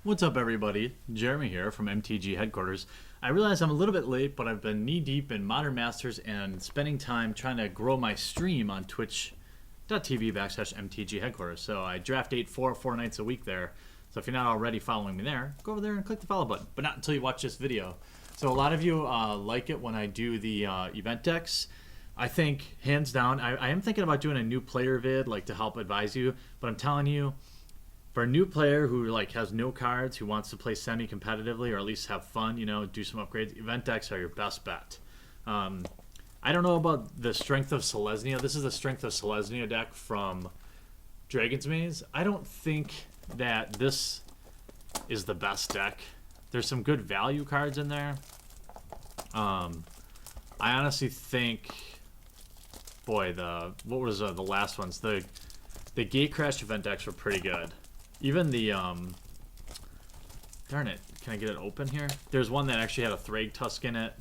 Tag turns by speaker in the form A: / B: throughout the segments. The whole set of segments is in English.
A: What's up, everybody? Jeremy here from MTG headquarters. I realize I'm a little bit late, but I've been knee-deep in Modern Masters and spending time trying to grow my stream on twitch.tv/MTG headquarters. So I draft 4 nights a week there. So if you're not already following me there, go over there and click the follow button, but not until you watch this video. So a lot of you like it when I do the event decks. I think, hands down, I am thinking about doing a new player vid, like to help advise you, but I'm telling you, for a new player who like has no cards, who wants to play semi-competitively or at least have fun, you know, do some upgrades, event decks are your best bet. I don't know about the strength of Selesnya. This is the strength of Selesnya deck from Dragon's Maze. I don't think that this is the best deck. There's some good value cards in there. I honestly think, boy, what was the last ones? The Gate Crash event decks were pretty good. Even the, darn it, can I get it open here? There's one that actually had a Thrag Tusk in it.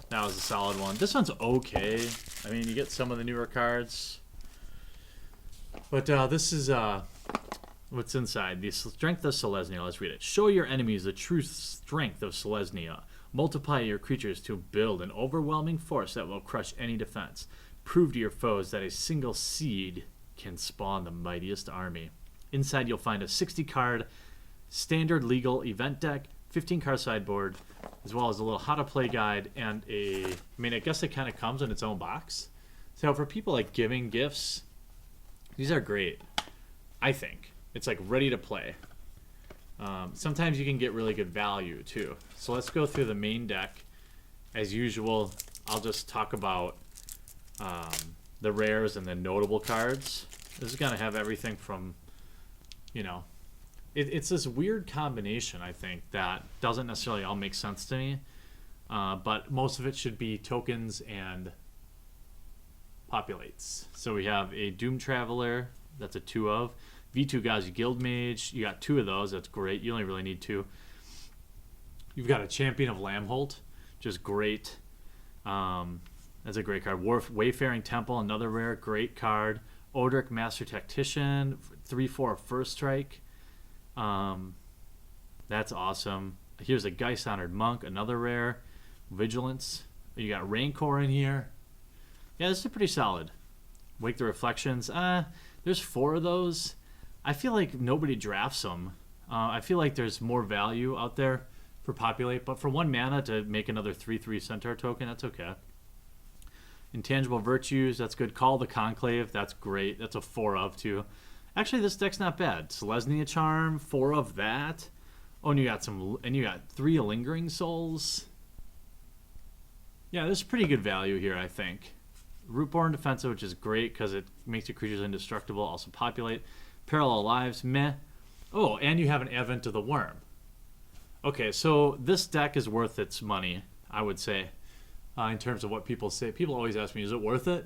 A: That was a solid one. This one's okay. I mean, you get some of the newer cards. But this is what's inside. The strength of Selesnya. Let's read it. Show your enemies the true strength of Selesnya. Multiply your creatures to build an overwhelming force that will crush any defense. Prove to your foes that a single seed can spawn the mightiest army. Inside, you'll find a 60-card standard legal event deck, 15-card sideboard, as well as a little how-to-play guide, and I guess it kind of comes in its own box. So for people like giving gifts, these are great, I think. It's like ready to play. Sometimes you can get really good value, too. So let's go through the main deck. As usual, I'll just talk about the rares and the notable cards. This is going to have everything from, you know, it's this weird combination, I think, that doesn't necessarily all make sense to me. But most of it should be tokens and populates. So we have a Doom Traveler, that's a 2 of. V2 Gazi Guild Mage, you got 2 of those, that's great. You only really need 2. You've got a Champion of Lamholt, which is great. That's a great card. Wayfaring Temple, another rare, great card. Odric Master Tactician, 3/4 First Strike. That's awesome. Here's a Geist Honored Monk, another rare. Vigilance. You got Rancor in here. Yeah, this is pretty solid. Wake the Reflections. There's 4 of those. I feel like nobody drafts them. I feel like there's more value out there for Populate, but for 1 mana to make another 3/3 Centaur token, that's okay. Intangible Virtues, that's good. Call the Conclave, that's great. That's a 4 of, too. Actually, this deck's not bad. Selesnya Charm, 4 of that. Oh, and you got 3 Lingering Souls. Yeah, there's pretty good value here, I think. Rootborn Defensive, which is great because it makes your creatures indestructible. Also Populate. Parallel Lives, meh. Oh, and you have an Advent of the Worm. Okay, so this deck is worth its money, I would say. In terms of what people say. People always ask me, is it worth it?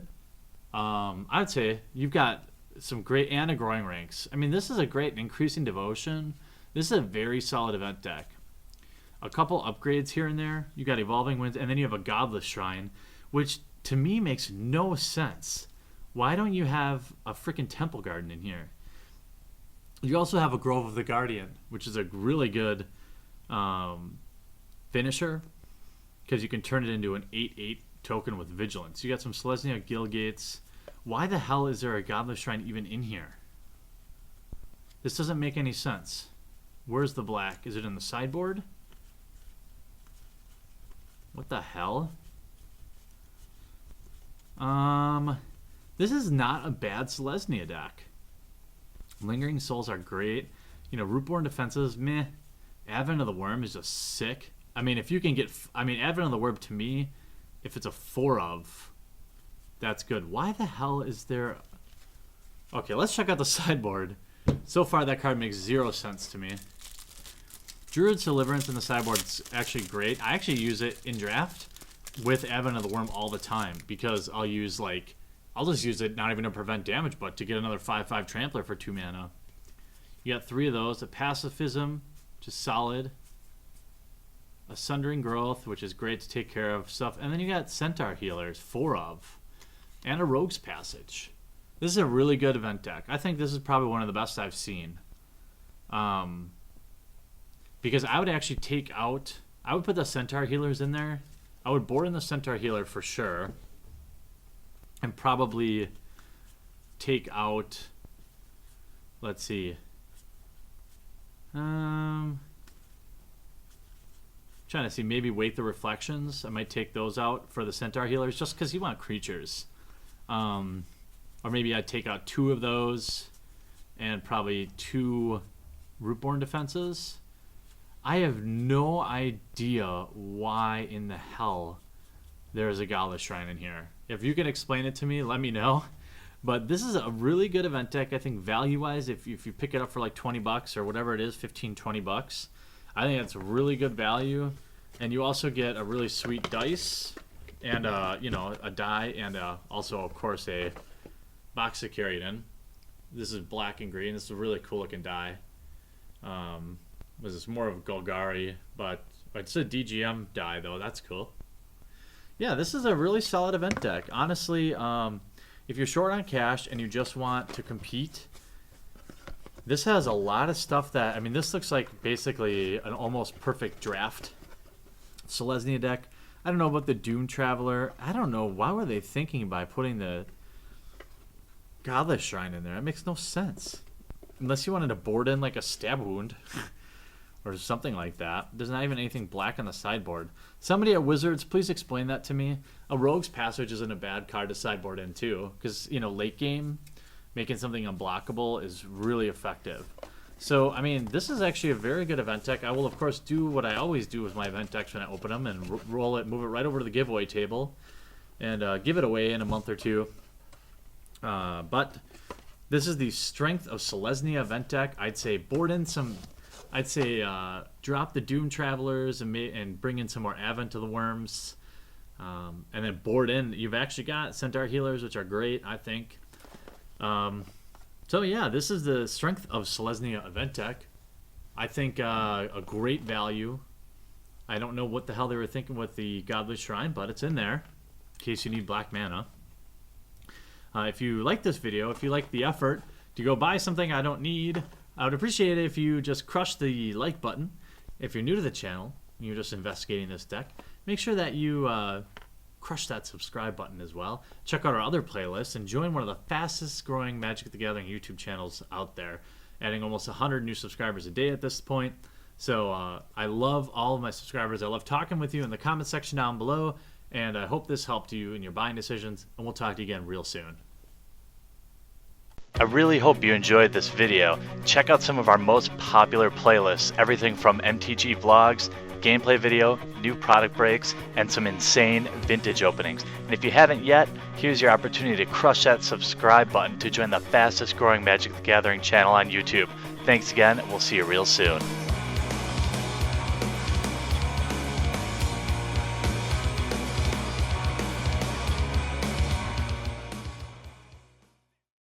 A: I'd say you've got some great growing ranks. I mean, this is a great Increasing Devotion. This is a very solid event deck. A couple upgrades here and there. You got Evolving Winds, and then you have a Godless Shrine, which to me makes no sense. Why don't you have a freaking Temple Garden in here? You also have a Grove of the Guardian, which is a really good finisher, because you can turn it into an 8/8 token with Vigilance. You got some Selesnya Guild Gates. Why the hell is there a Godless Shrine even in here? This doesn't make any sense. Where's the black? Is it in the sideboard? What the hell? This is not a bad Selesnya deck. Lingering Souls are great. You know, Rootborn Defenses, meh. Advent of the Worm is just sick. I mean, if you can get... Advent of the Worm, to me, if it's a 4 of, that's good. Why the hell is there... Okay, let's check out the sideboard. So far, that card makes 0 sense to me. Druid's Deliverance in the sideboard is actually great. I actually use it in draft with Advent of the Worm all the time, because I'll use, like... I'll just use it not even to prevent damage, but to get another 5/5 Trampler for 2 mana. You got 3 of those. A Pacifism, which is solid. A Sundering Growth, which is great to take care of stuff. And then you got Centaur Healers, 4 of. And a Rogue's Passage. This is a really good event deck. I think this is probably one of the best I've seen. because I would actually take out, I would put the Centaur healers in there. I would board in the Centaur healer for sure, and probably take out, let's see, trying to see, maybe Wake the Reflections. I might take those out for the Centaur healers just because you want creatures. Or maybe I'd take out 2 of those and probably 2 Rootborn defenses. I have no idea why in the hell there's a Godless Shrine in here. If you can explain it to me, let me know. But this is a really good event deck, I think, value-wise. If you pick it up for like $20 or whatever it is, 15, 20 bucks, I think that's really good value. And you also get a really sweet dice and, you know, a die and also, of course, a box to carry it in. This is black and green. This is a really cool-looking die. This is more of Golgari, but it's a DGM die, though. That's cool. Yeah, this is a really solid event deck. Honestly, if you're short on cash and you just want to compete, this has a lot of stuff that, I mean, this looks like basically an almost perfect draft Selesnya deck. I don't know about the Doom Traveler. I don't know. Why were they thinking by putting the Godless Shrine in there? That makes no sense. Unless you wanted to board in like a Stab Wound or something like that. There's not even anything black on the sideboard. Somebody at Wizards, please explain that to me. A Rogue's Passage isn't a bad card to sideboard in too, because, you know, late game, making something unblockable is really effective. So, I mean, this is actually a very good event deck. I will, of course, do what I always do with my event decks when I open them and roll it, move it right over to the giveaway table and give it away in a month or two. But this is the Strength of Selesnya event deck. I'd say board in some, I'd say drop the Doom Travelers and bring in some more Advent of the Worms. And then board in, you've actually got Centaur Healers, which are great, I think. So yeah, this is the Strength of Selesnya event deck. I think a great value. I don't know what the hell they were thinking with the Godless Shrine, but it's in there in case you need black mana. If you like this video, if you like the effort to go buy something I don't need, I would appreciate it if you just crush the like button. If you're new to the channel and you're just investigating this deck, make sure that you crush that subscribe button as well. Check out our other playlists and join one of the fastest growing Magic the Gathering YouTube channels out there, adding almost 100 new subscribers a day at this point. So I love all of my subscribers. I love talking with you in the comment section down below, and I hope this helped you in your buying decisions, and we'll talk to you again real soon.
B: I really hope you enjoyed this video. Check out some of our most popular playlists, everything from MTG vlogs, gameplay video, new product breaks, and some insane vintage openings. And if you haven't yet, here's your opportunity to crush that subscribe button to join the fastest growing Magic the Gathering channel on YouTube. Thanks again, and we'll see you real soon.